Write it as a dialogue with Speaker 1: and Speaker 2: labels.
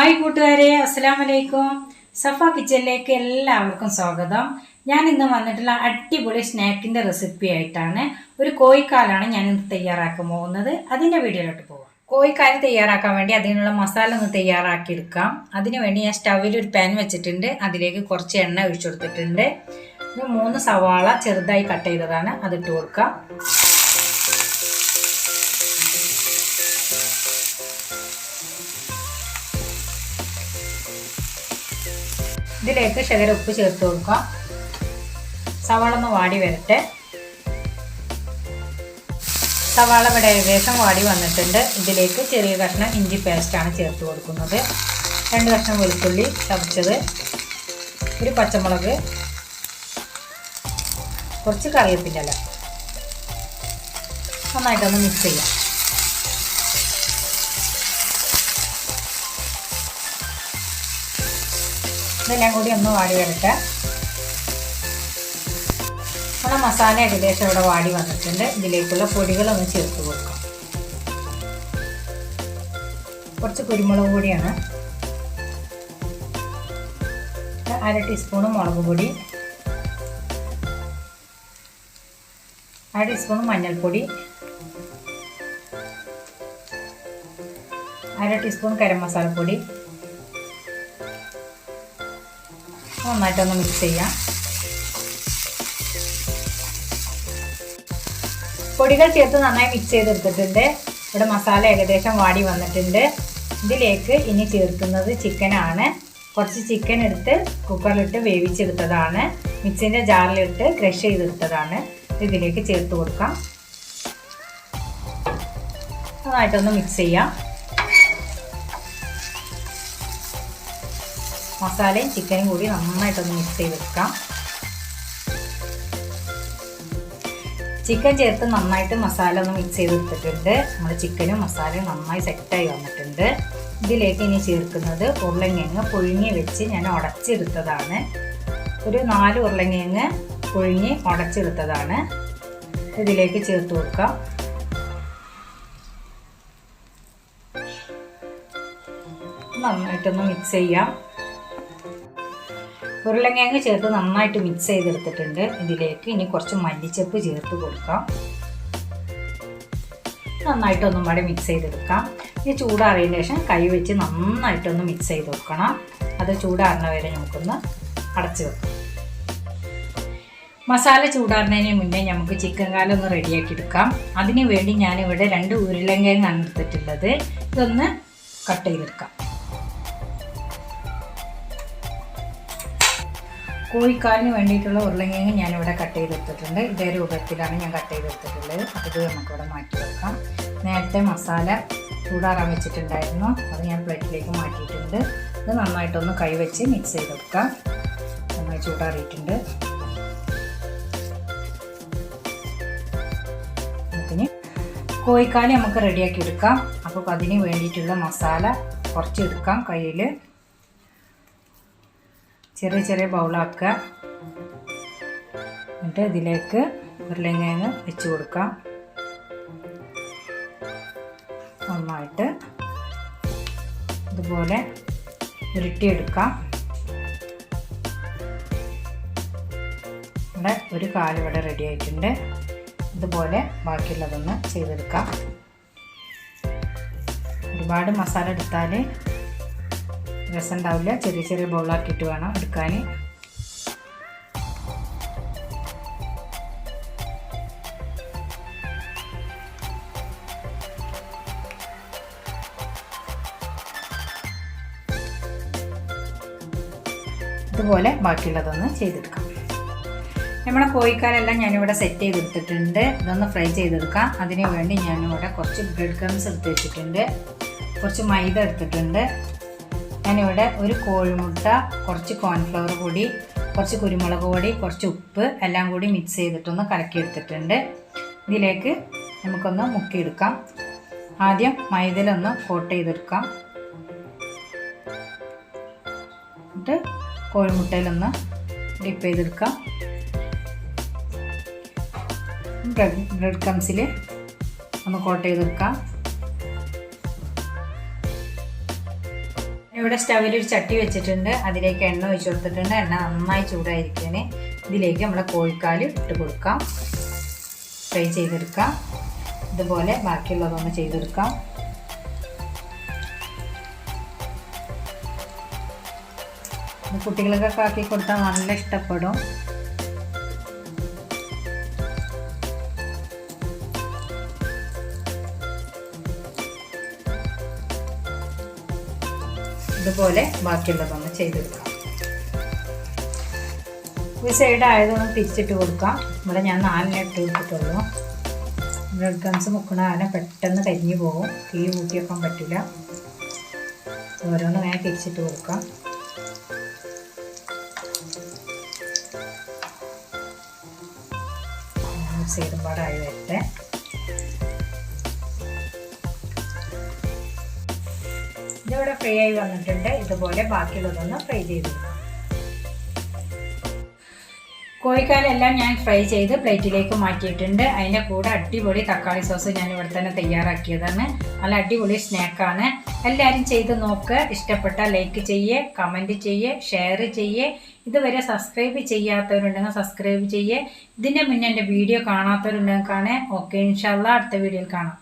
Speaker 1: Hi കൂട്ടുകാരെ, അസ്സലാമു അലൈക്കും. സഫ കിച്ചണിലേക്ക് എല്ലാവർക്കും സ്വാഗതം. ഞാൻ ഇന്ന് വന്നിട്ടുള്ള അടിപൊളി സ്നാക്കിൻ്റെ റെസിപ്പി ആയിട്ടാണ്. ഒരു കോഴിക്കാലാണ് ഞാൻ ഇന്ന് തയ്യാറാക്കാൻ പോകുന്നത്. അതിൻ്റെ വീഡിയോയിലോട്ട് പോകാം. കോഴിക്കാല് തയ്യാറാക്കാൻ വേണ്ടി അതിനുള്ള മസാല ഒന്ന് തയ്യാറാക്കി എടുക്കാം. അതിന് വേണ്ടി ഞാൻ സ്റ്റൗവിൽ ഒരു പാൻ വെച്ചിട്ടുണ്ട്. അതിലേക്ക് കുറച്ച് എണ്ണ ഒഴിച്ചു കൊടുത്തിട്ടുണ്ട്. 3 സവാള ചെറുതായി കട്ട് ചെയ്തതാണ്, അതിട്ട് കൊടുക്കാം. ഇതിലേക്ക് ശകലം ഉപ്പ് ചേർത്ത് കൊടുക്കാം. സവാള ഒന്ന് വാടി വരട്ടെ. സവാള ഇവിടെ ഏകദേശം വാടി വന്നിട്ടുണ്ട്. ഇതിലേക്ക് ചെറിയ കഷ്ണം ഇഞ്ചി പേസ്റ്റാണ് ചേർത്ത് കൊടുക്കുന്നത്. 2 കഷ്ണം വെളുത്തുള്ളി ചതച്ചത്, ഒരു പച്ചമുളക്, കുറച്ച് കറിവേപ്പിൻ്റെ ഇല. നന്നായിട്ടൊന്ന് മിക്സ് ചെയ്യാം. ഇതെല്ലാം കൂടി ഒന്ന് വാടി വരട്ടെ. നമ്മുടെ മസാല ഏകദേശം ഇവിടെ വാടി വന്നിട്ടുണ്ട്. ഇതിലേക്കുള്ള പൊടികളൊന്ന് ചേർത്ത് കൊടുക്കാം. കുറച്ച് കുരുമുളക് പൊടിയാണ്, 1/2 ടീസ്പൂൺ മുളക് പൊടി, 1/2 ടീസ്പൂൺ മഞ്ഞൾപ്പൊടി, 1/2 ടീസ്പൂൺ ഗരം മസാലപ്പൊടി. നന്നായിട്ടൊന്ന് മിക്സ് ചെയ്യാം. പൊടികൾ ചേർത്ത് നന്നായി മിക്സ് ചെയ്തെടുത്തിട്ടുണ്ട്. ഇവിടെ മസാല ഏകദേശം വാടി വന്നിട്ടുണ്ട്. ഇതിലേക്ക് ഇനി ചേർക്കുന്നത് ചിക്കനാണ്. കുറച്ച് ചിക്കൻ എടുത്ത് കുക്കറിലിട്ട് വേവിച്ചെടുത്തതാണ്. മിക്സിൻ്റെ ജാറിലിട്ട് ക്രഷ് ചെയ്തെടുത്തതാണ്. ഇതിലേക്ക് ചേർത്ത് കൊടുക്കാം. നന്നായിട്ടൊന്ന് മിക്സ് ചെയ്യാം. മസാലയും ചിക്കനും കൂടി നന്നായിട്ടൊന്ന് മിക്സ് ചെയ്തെടുക്കാം. ചിക്കൻ ചേർത്ത് നന്നായിട്ട് മസാല ഒന്ന് മിക്സ് ചെയ്തെടുത്തിട്ടുണ്ട്. നമ്മുടെ ചിക്കനും മസാലയും നന്നായി സെറ്റായി വന്നിട്ടുണ്ട്. ഇതിലേക്ക് ഇനി ചേർക്കുന്നത് ഉരുളക്കിഴങ്ങ് പുഴുങ്ങി വെച്ച് ഞാൻ ഉടച്ചെടുത്തതാണ്. ഒരു 4 ഉരുളക്കിഴങ്ങ് പുഴുങ്ങി ഉടച്ചെടുത്തതാണ്. ഇതിലേക്ക് ചേർത്ത് കൊടുക്കാം. നന്നായിട്ടൊന്ന് മിക്സ് ചെയ്യാം. ഉരുളക്കിഴങ്ങ് ചേർത്ത് നന്നായിട്ട് മിക്സ് ചെയ്തെടുത്തിട്ടുണ്ട്. ഇതിലേക്ക് ഇനി കുറച്ച് മല്ലിച്ചപ്പ് ചേർത്ത് കൊടുക്കാം. നന്നായിട്ടൊന്നും കൂടെ മിക്സ് ചെയ്തെടുക്കാം. ഈ ചൂടാറിയതിന് ശേഷം കൈ വെച്ച് നന്നായിട്ടൊന്ന് മിക്സ് ചെയ്ത് വെക്കണം. അത് ചൂടാറുന്ന വരെ നമുക്കൊന്ന് അടച്ചു വെക്കാം. മസാല ചൂടാറുന്നതിന് മുന്നേ നമുക്ക് ചിക്കൻ കാലം ഒന്ന് റെഡിയാക്കി എടുക്കാം. അതിന് വേണ്ടി ഞാനിവിടെ 2 ഉരുളക്കിഴങ്ങാണ് എടുത്തിട്ടുള്ളത്. ഇതൊന്ന് കട്ട് ചെയ്തെടുക്കാം. കോഴിക്കാലിന് വേണ്ടിയിട്ടുള്ള ഉരുളക്കിഴങ്ങ് ഞാനിവിടെ കട്ട് ചെയ്തെടുത്തിട്ടുണ്ട്. ഇതേ രൂപത്തിലാണ് ഞാൻ കട്ട് ചെയ്തെടുത്തിട്ടുള്ളത്. ഇത് നമുക്കിവിടെ മാറ്റി വെക്കാം. നേരത്തെ മസാല ചൂടാറാൻ വെച്ചിട്ടുണ്ടായിരുന്നു, അത് ഞാൻ പ്ലേറ്റിലേക്ക് മാറ്റിയിട്ടുണ്ട്. ഇത് നന്നായിട്ടൊന്ന് കൈവച്ച് മിക്സ് ചെയ്തെടുക്കാം. നന്നായി ചൂടാറിയിട്ടുണ്ട്. അതിന് കോഴിക്കാല് നമുക്ക് റെഡിയാക്കി എടുക്കാം. അപ്പോൾ അതിന് വേണ്ടിയിട്ടുള്ള മസാല കുറച്ച് എടുക്കാം. കയ്യിൽ ചെറിയ ചെറിയ ബൗളാക്കുക. എന്നിട്ട് ഇതിലേക്ക് ഉരുളക്കിഴങ്ങ് വെച്ച് കൊടുക്കാം. നന്നായിട്ട് ഇതുപോലെ ഉരുട്ടിയെടുക്കാം. ഇവിടെ ഒരു കാല് ഇവിടെ റെഡി ആയിട്ടുണ്ട്. ഇതുപോലെ ബാക്കിയുള്ളതൊന്ന് ചെയ്തെടുക്കാം. ഒരുപാട് മസാല എടുത്താൽ രസം ഉണ്ടാവില്ല. ചെറിയ ചെറിയ ബൗളാക്കിയിട്ട് വേണം എടുക്കാൻ. ഇതുപോലെ ബാക്കിയുള്ളതൊന്ന് ചെയ്തെടുക്കാം. നമ്മുടെ കോഴിക്കാലെല്ലാം ഞാനിവിടെ സെറ്റ് ചെയ്തെടുത്തിട്ടുണ്ട്. ഇതൊന്ന് ഫ്രൈ ചെയ്തെടുക്കാം. അതിന് വേണ്ടി ഞാനിവിടെ കുറച്ച് ബ്രെഡ് ക്രംസ് എടുത്ത് വെച്ചിട്ടുണ്ട്. കുറച്ച് മൈദ എടുത്തിട്ടുണ്ട്. ഞാനിവിടെ ഒരു കോഴിമുട്ട, കുറച്ച് കോൺഫ്ലവർ പൊടി, കുറച്ച് കുരുമുളക് പൊടി, കുറച്ച് ഉപ്പ് എല്ലാം കൂടി മിക്സ് ചെയ്തിട്ടൊന്ന് കലക്കിയെടുത്തിട്ടുണ്ട്. ഇതിലേക്ക് നമുക്കൊന്ന് മുക്കിയെടുക്കാം. ആദ്യം മൈദയിലൊന്ന് കോട്ട് ചെയ്തെടുക്കാം. എന്നിട്ട് കോഴിമുട്ടയിലൊന്ന് ഡിപ്പ് ചെയ്തെടുക്കാം. ബ്രെഡ് ക്രംസിൽ ഒന്ന് കോട്ട് ചെയ്തെടുക്കാം. ഇവിടെ സ്റ്റവിൽ ഒരു ചട്ടി വെച്ചിട്ടുണ്ട്. അതിലേക്ക് എണ്ണ ഒഴിച്ച് കൊടുത്തിട്ടുണ്ട്. എണ്ണ നന്നായി ചൂടായിരിക്കണേ. ഇതിലേക്ക് നമ്മളെ കോഴിക്കാൽ ഇട്ട് കൊടുക്കാം. ഫ്രൈ ചെയ്തെടുക്കാം. ഇതുപോലെ ബാക്കിയുള്ളതൊന്ന് ചെയ്തെടുക്കാം. കുട്ടികൾക്കൊക്കെ ആക്കി കൊടുത്താൽ നല്ല ഇഷ്ടപ്പെടും. ഇതുപോലെ ബാക്കിയുള്ളതൊന്ന് ചെയ്തെടുക്കാം. ഒരു സൈഡ് ആയതൊന്ന് തിരിച്ചിട്ട് കൊടുക്കാം. ഇവിടെ ഞാൻ 4 ഇട്ട് കൊടുത്തിട്ടുള്ളൂ. ബ്രെഡ് ക്രംസ് മുക്കണ കാരണം പെട്ടെന്ന് കരിഞ്ഞു പോകും. തീ കൂട്ടി വെക്കാൻ പറ്റില്ല. ഓരോന്ന് ഇങ്ങനെ തിരിച്ചിട്ട് കൊടുക്കാം. സൈഡും പാടായി വരട്ടെ. ഇതിവിടെ ഫ്രൈ ആയി വന്നിട്ടുണ്ട്. ഇതുപോലെ ബാക്കിയുള്ളതൊന്ന് ഫ്രൈ ചെയ്തെടുക്കാം. കോഴിക്കാലെല്ലാം ഞാൻ ഫ്രൈ ചെയ്ത് പ്ലേറ്റിലേക്ക് മാറ്റിയിട്ടുണ്ട്. അതിൻ്റെ കൂടെ അടിപൊളി തക്കാളി സോസ് ഞാൻ ഇവിടെ തന്നെ തയ്യാറാക്കിയതാണ്. നല്ല അടിപൊളി സ്നാക്കാണ്. എല്ലാവരും ചെയ്ത് നോക്കുക. ഇഷ്ടപ്പെട്ടാൽ ലൈക്ക് ചെയ്യേ, കമൻറ്റ് ചെയ്യേ, ഷെയർ ചെയ്യേ. ഇതുവരെ സബ്സ്ക്രൈബ് ചെയ്യാത്തവരുണ്ടെങ്കിൽ സബ്സ്ക്രൈബ് ചെയ്യേ. ഇതിൻ്റെ മുന്നേ എൻ്റെ വീഡിയോ കാണാത്തവരുണ്ടെങ്കിൽ കാണേ. ഓക്കെ, ഇൻഷാ അല്ലാഹ് അടുത്ത വീഡിയോയിൽ കാണാം.